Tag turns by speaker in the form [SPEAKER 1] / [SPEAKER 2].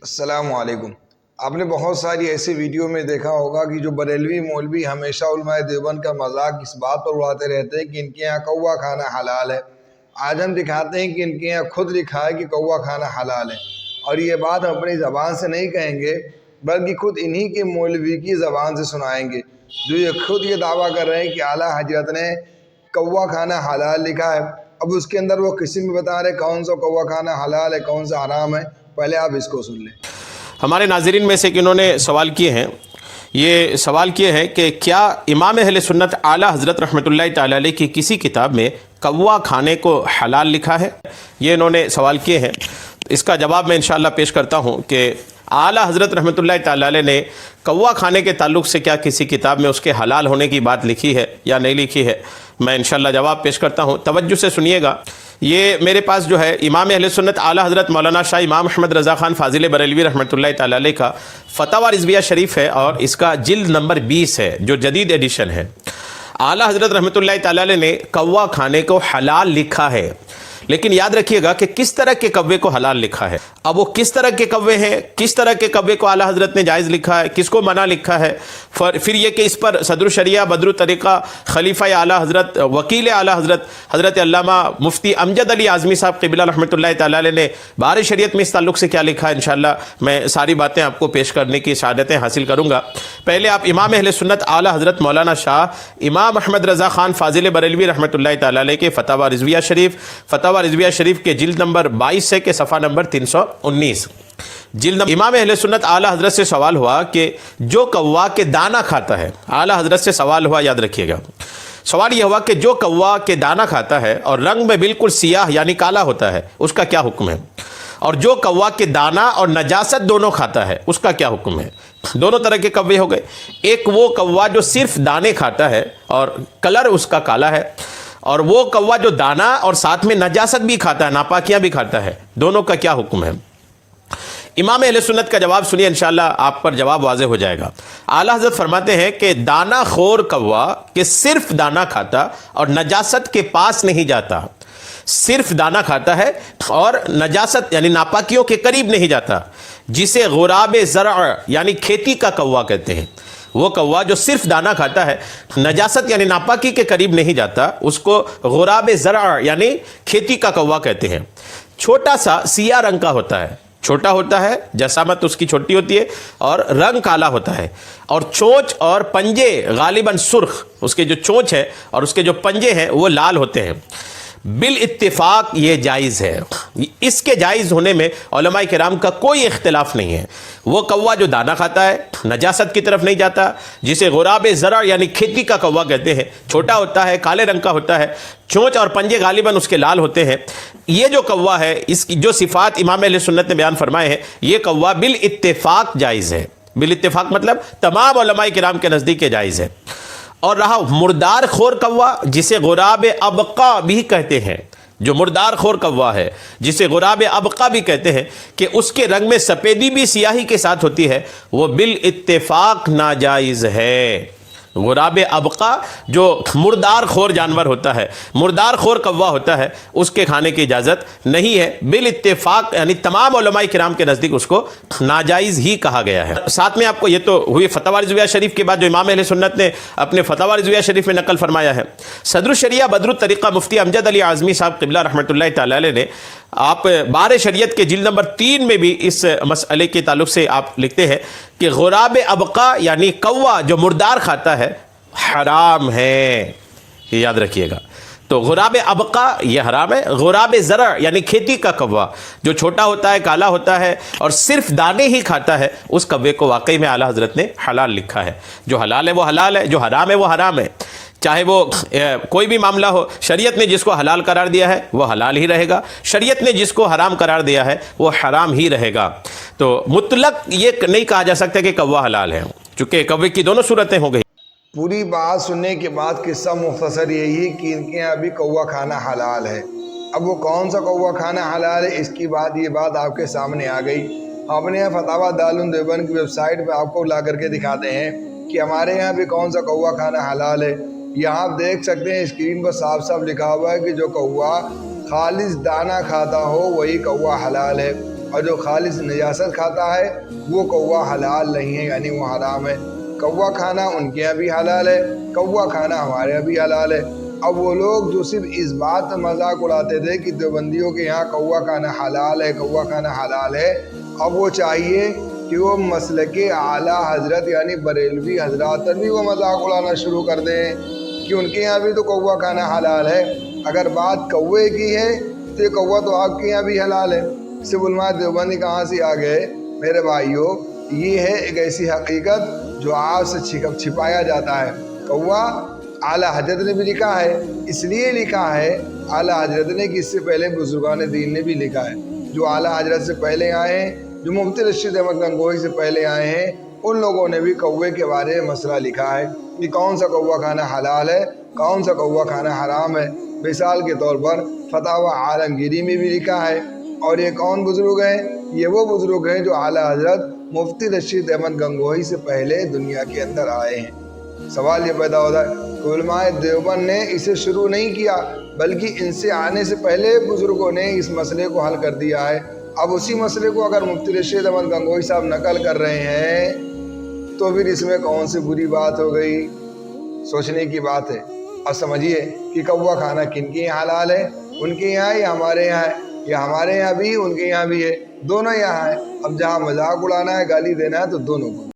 [SPEAKER 1] السلام علیکم۔ آپ نے بہت ساری ایسی ویڈیو میں دیکھا ہوگا کہ جو بریلوی مولوی ہمیشہ علماء دیوبند کا مذاق اس بات پر اڑاتے رہتے ہیں کہ ان کے یہاں کوا کھانا حلال ہے۔ آج ہم دکھاتے ہیں کہ ان کے یہاں خود لکھا ہے کہ کوا کھانا حلال ہے، اور یہ بات ہم اپنی زبان سے نہیں کہیں گے بلکہ خود انہی کے مولوی کی زبان سے سنائیں گے، جو یہ خود یہ دعویٰ کر رہے ہیں کہ اعلیٰ حضرت نے کوا کھانا حلال لکھا ہے۔ اب اس کے اندر وہ قسم بتا رہے کون سا کوا کھانا حلال ہے کون سا حرام ہے، پہلے آپ اس کو سن لیں۔
[SPEAKER 2] ہمارے ناظرین میں سے کہ انہوں نے سوال کیے ہیں، یہ سوال کیے ہیں کہ کیا امام اہل سنت اعلیٰ حضرت رحمۃ اللہ تعالی علیہ کی کسی کتاب میں کوا کھانے کو حلال لکھا ہے؟ یہ انہوں نے سوال کیے ہیں۔ اس کا جواب میں انشاءاللہ پیش کرتا ہوں کہ اعلیٰ حضرت رحمۃ اللہ تعالی علیہ نے کوا کھانے کے تعلق سے کیا کسی کتاب میں اس کے حلال ہونے کی بات لکھی ہے یا نہیں لکھی ہے، میں انشاءاللہ جواب پیش کرتا ہوں، توجہ سے سنیے گا۔ یہ میرے پاس جو ہے امام اہل سنت اعلیٰ حضرت مولانا شاہ امام احمد رضا خان فاضل بریلوی رحمۃ اللہ تعالی علیہ کا فتاوی رضویہ شریف ہے، اور اس کا جلد نمبر 20 ہے جو جدید ایڈیشن ہے۔ اعلیٰ حضرت رحمۃ اللہ تعالی علیہ نے کوا کھانے کو حلال لکھا ہے، لیکن یاد رکھیے گا کہ کس طرح کے کوے کو حلال لکھا ہے۔ اب وہ کس طرح کے کوے ہیں، کس طرح کے کوے کو اعلیٰ حضرت نے جائز لکھا ہے، کس کو منع لکھا ہے، پھر یہ کہ اس پر صدر الشریعہ بدر الطریقہ خلیفہ اعلیٰ حضرت وکیل اعلیٰ حضرت حضرت علامہ مفتی امجد علی اعظمی صاحب قبلہ رحمۃ اللہ تعالی علیہ نے بار شریعت میں اس تعلق سے کیا لکھا ہے، انشاءاللہ میں ساری باتیں آپ کو پیش کرنے کی سعادتیں حاصل کروں گا۔ پہلے آپ امام اہل سنت اعلیٰ حضرت مولانا شاہ امام احمد رضا خان فاضل بریلوی رحمۃ اللہ تعالی علیہ کے فتاوی رضویہ شریف کے جلد نمبر 22 سے کہ صفحہ نمبر 319 امام اہل سنت اعلیٰ حضرت سے سوال ہوا کہ جو کوا کے دانہ کھاتا ہے، اعلیٰ حضرت سے سوال ہوا، یاد رکھیے گا، سوال یہ ہوا کہ جو کوا کے دانہ کھاتا ہے اور رنگ میں بالکل سیاہ یعنی کالا ہوتا ہے اس کا کیا حکم ہے، اور جو کوا کے دانہ اور نجاست دونوں کھاتا ہے اس کا کیا حکم ہے۔ دونوں طرح کے کوے ہو گئے، ایک وہ کوا جو صرف دانے کھاتا ہے اور کلر اس کا کالا ہے، اور وہ کوا جو دانہ اور ساتھ میں نجاست بھی کھاتا ہے، ناپاکیاں بھی کھاتا ہے، دونوں کا کیا حکم ہے۔ امام اہل سنت کا جواب سنیے، انشاءاللہ آپ پر جواب واضح ہو جائے گا۔ اعلیٰ حضرت فرماتے ہیں کہ دانہ خور کوا کہ صرف دانہ کھاتا اور نجاست کے پاس نہیں جاتا، صرف دانہ کھاتا ہے اور نجاست یعنی ناپاکیوں کے قریب نہیں جاتا، جسے غراب زرع یعنی کھیتی کا کوا کہتے ہیں۔ وہ کوا جو صرف دانہ کھاتا ہے، نجاست یعنی ناپاکی کے قریب نہیں جاتا، اس کو غراب زرع یعنی کھیتی کا کوا کہتے ہیں۔ چھوٹا سا سیاہ رنگ کا ہوتا ہے، چھوٹا ہوتا ہے، جسامت اس کی چھوٹی ہوتی ہے اور رنگ کالا ہوتا ہے، اور چونچ اور پنجے غالباً سرخ، اس کے جو چونچ ہے اور اس کے جو پنجے ہیں وہ لال ہوتے ہیں۔ بالاتفاق یہ جائز ہے، اس کے جائز ہونے میں علماء کرام کا کوئی اختلاف نہیں ہے۔ وہ کوا جو دانہ کھاتا ہے، نجاست کی طرف نہیں جاتا، جسے غراب زرع یعنی کھیتی کا کوا کہتے ہیں، چھوٹا ہوتا ہے، کالے رنگ کا ہوتا ہے، چونچ اور پنجے غالباً اس کے لال ہوتے ہیں، یہ جو کوا ہے اس کی جو صفات امام اہل سنت نے بیان فرمائے ہیں، یہ کوا بالاتفاق جائز ہے۔ بالاتفاق مطلب تمام علماء کرام کے نزدیک یہ جائز ہے۔ اور رہا مردار خور کوا جسے غراب ابقا بھی کہتے ہیں، جو مردار خور کوا ہے جسے غراب ابقا بھی کہتے ہیں کہ اس کے رنگ میں سفیدی بھی سیاہی کے ساتھ ہوتی ہے، وہ بالاتفاق ناجائز ہے۔ غراب ابقا جو مردار خور جانور ہوتا ہے، مردار خور کوا ہوتا ہے، اس کے کھانے کی اجازت نہیں ہے، بالاتفاق یعنی تمام علماء کرام کے نزدیک اس کو ناجائز ہی کہا گیا ہے۔ ساتھ میں آپ کو یہ تو ہوئی فتاوی رضویہ شریف کے بعد جو امام اہل سنت نے اپنے فتاوی رضویہ شریف میں نقل فرمایا ہے، صدر الشریعہ بدر الطریقہ مفتی امجد علی اعظمی صاحب قبلہ رحمۃ اللہ تعالی علیہ نے آپ بار شریعت کے جلد نمبر 3 میں بھی اس مسئلے کے تعلق سے آپ لکھتے ہیں کہ غراب ابقا یعنی کوا جو مردار کھاتا ہے حرام ہے، یہ یاد رکھیے گا۔ تو غراب ابقا یہ حرام ہے۔ غراب زرع یعنی کھیتی کا کوا جو چھوٹا ہوتا ہے، کالا ہوتا ہے اور صرف دانے ہی کھاتا ہے، اس کوے کو واقعی میں اعلیٰ حضرت نے حلال لکھا ہے۔ جو حلال ہے وہ حلال ہے، جو حرام ہے وہ حرام ہے، چاہے وہ کوئی بھی معاملہ ہو۔ شریعت نے جس کو حلال قرار دیا ہے وہ حلال ہی رہے گا، شریعت نے جس کو حرام قرار دیا ہے وہ حرام ہی رہے گا۔ تو مطلق یہ نہیں کہا جا سکتا کہ کوا حلال ہے، چونکہ کوے کی دونوں صورتیں ہو گئی۔
[SPEAKER 1] پوری بات سننے کے بعد قصہ مختصر یہی ہے کہ ان کے یہاں بھی کوا کھانا حلال ہے۔ اب وہ کون سا کوا کھانا حلال ہے، اس کی یہ بات آپ کے سامنے آ گئی۔ ہم نے یہاں فتاوی دارالعلوم کی ویب سائٹ پہ آپ کو لا کر کے دکھاتے ہیں کہ ہمارے یہاں بھی کون سا کوا کھانا حلال ہے۔ یہاں آپ دیکھ سکتے ہیں اسکرین پر صاف صاف لکھا ہوا ہے کہ جو کوا خالص دانہ کھاتا ہو وہی کوا حلال ہے، اور جو خالص نجاست کھاتا ہے وہ کوا حلال نہیں ہے، یعنی وہ حرام ہے۔ کوا کھانا ان کے یہاں بھی حلال ہے، کوا کھانا ہمارے یہاں بھی حلال ہے۔ اب وہ لوگ جو صرف اس بات مذاق اڑاتے تھے کہ دیوبندیوں کے یہاں کوا کھانا حلال ہے، کوا کھانا حلال ہے، اب وہ چاہیے کہ وہ مسلک اعلیٰ حضرت یعنی بریلوی حضرات پر بھی وہ مذاق اڑانا شروع کر دیں کہ ان کے یہاں بھی تو کوا کھانا حلال ہے۔ اگر بات کوے کی ہے تو یہ کوا تو آپ کے یہاں بھی حلال ہے۔ صرف علماء دیوبندی کہاں سے آ گئے؟ میرے بھائیوں، یہ ہے ایک ایسی حقیقت جو آپ سے چھپایا جاتا ہے۔ کوا اعلیٰ حضرت نے بھی لکھا ہے، اس لیے لکھا ہے اعلیٰ حضرت نے کہ اس سے پہلے بزرگان دین نے بھی لکھا ہے۔ جو اعلیٰ حضرت سے پہلے آئے ہیں، جو مفتی رشید احمد گنگوہی سے پہلے آئے ہیں، ان لوگوں نے بھی کوے کے بارے میں مسئلہ لکھا ہے کہ کون سا کوا کھانا حلال ہے، کون سا کوا کھانا حرام ہے۔ مثال کے طور پر فتاوی عالمگیری میں بھی لکھا ہے۔ اور یہ کون بزرگ ہیں؟ یہ وہ بزرگ ہیں جو اعلیٰ حضرت مفتی رشید احمد گنگوہی سے پہلے دنیا کے اندر آئے ہیں۔ سوال یہ پیدا ہوتا ہے کہ علماء دیوبند نے اسے شروع نہیں کیا، بلکہ ان سے آنے سے پہلے بزرگوں نے اس مسئلے کو حل کر دیا ہے۔ اب اسی مسئلے کو اگر مفتی رشید احمد گنگوہی صاحب نقل کر رہے ہیں تو پھر اس میں کون سی بری بات ہو گئی؟ سوچنے کی بات ہے۔ اب سمجھیے کہ کوا کھانا کن کے یہاں حلال ہے؟ ان کے یہاں یا ہمارے یہاں ہے؟ یا ہمارے یہاں بھی ان کے یہاں بھی ہے، دونوں یہاں ہے۔ اب جہاں مذاق اڑانا ہے، گالی دینا ہے تو دونوں کو